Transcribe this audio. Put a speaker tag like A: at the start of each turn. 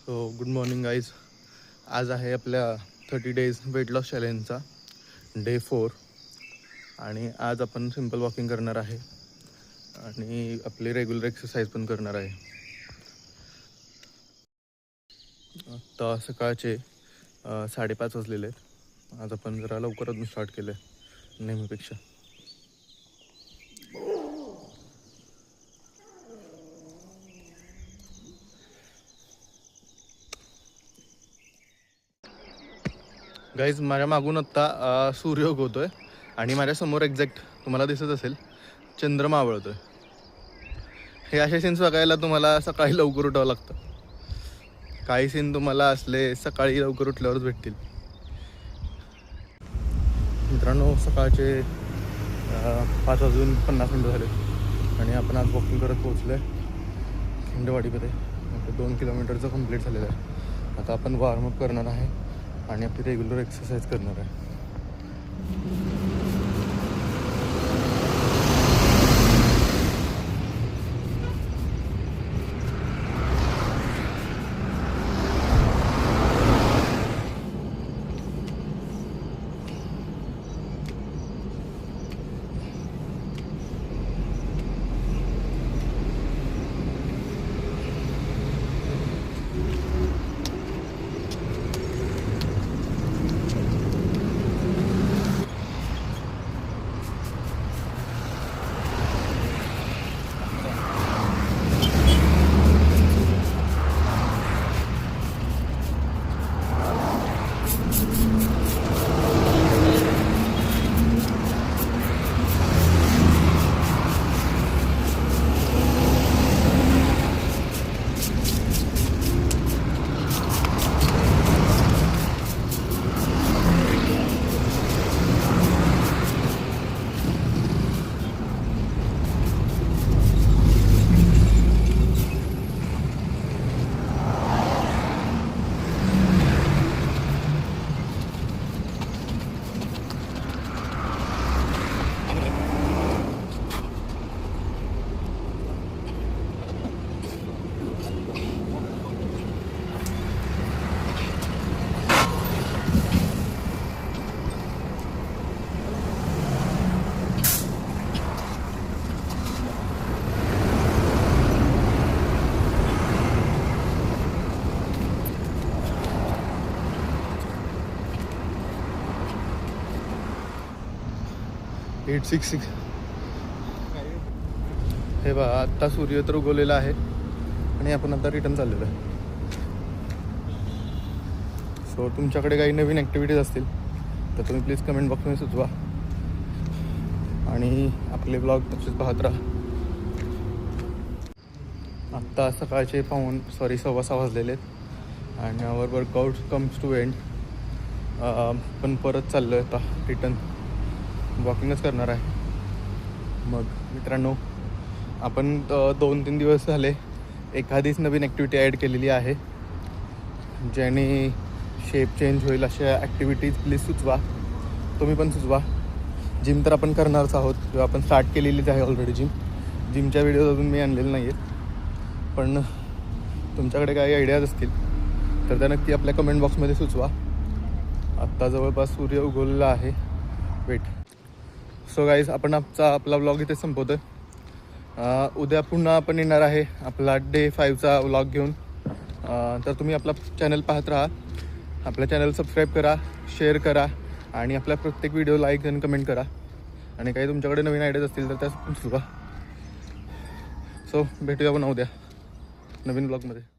A: So good morning guys. आज आहे आपल्या 30 डेज वेट लॉस चॅलेंजचा डे 4 आणि आज आपण सिम्पल वॉकिंग करणार आहे आणि आपली रेग्युलर एक्सरसाइज पण करणार आहे. आता सकाळचे 5:30 वाजलेले आहेत. आज आपण जरा लवकरच स्टार्ट केलं आहे नेहमीपेक्षा. गाईज माझ्या मागून आत्ता सूर्य उगवतोय आणि माझ्यासमोर एक्झॅक्ट तुम्हाला दिसत असेल चंद्र मावळतोय. हे असे सीन्स बघायला तुम्हाला सकाळी लवकर उठावं लागतं. काही सीन तुम्हाला असले सकाळी लवकर उठल्यावरच भेटतील. मित्रांनो, सकाळचे 5:50 झाले आणि आपण आज वॉकिंग करत पोहोचलो आहे खिंडवाडीमध्ये. 2 किलोमीटरचं कंप्लीट झालेलं आहे. आता आपण वॉर्मअप करणार आहे आणि आपली रेग्युलर एक्सरसाइज करणार आहे. हे बघा, आत्ता सूर्य तर उगवलेला आहे आणि आपण आता रिटर्न चाललेलो आहे. सो तुमच्याकडे काही नवीन ॲक्टिव्हिटीज असतील तर तुम्ही प्लीज कमेंट बॉक्समध्ये सुचवा आणि आपले ब्लॉग तसेच पाहत राहा. आत्ता सकाळचे 6:15 वाजलेले आहेत आणि आवर वर्कआउट कम्स टू एंड. पण परत चाललो आहे आता रिटर्न वॉकिंगच करणार आहे. मग मित्रांनो, आपण 2-3 दिवस झाले एखादीच नवीन ॲक्टिव्हिटी ॲड केलेली आहे ज्याने शेप चेंज होईल अशा ॲक्टिव्हिटीज प्लीज सुचवा. तुम्ही पण सुचवा. जिम तर आपण करणारच आहोत किंवा आपण स्टार्ट केलेलीच आहे ऑलरेडी. जिमच्या व्हिडिओज अजून मी आणलेले नाही आहेत, पण तुमच्याकडे काही आयडियाज असतील तर त्या नक्की आपल्या कमेंट बॉक्समध्ये सुचवा. आत्ता जवळपास सूर्य उगवलेला आहे. वेट. सो गाईज, आपण आपला व्लॉग इथे संपवतो आहे. उद्या पुन्हा आपण येणार आहे आपला डे 5चा व्लॉग घेऊन. तर तुम्ही आपला चॅनल पाहत राहा. आपल्या चॅनल सबस्क्राईब करा, शेअर करा आणि आपल्या प्रत्येक व्हिडिओ लाईक आणि कमेंट करा. आणि काही तुमच्याकडे नवीन आयडियाज असतील तर त्या सुचवा. सो भेटूया पुन्हा उद्या नवीन ब्लॉगमध्ये.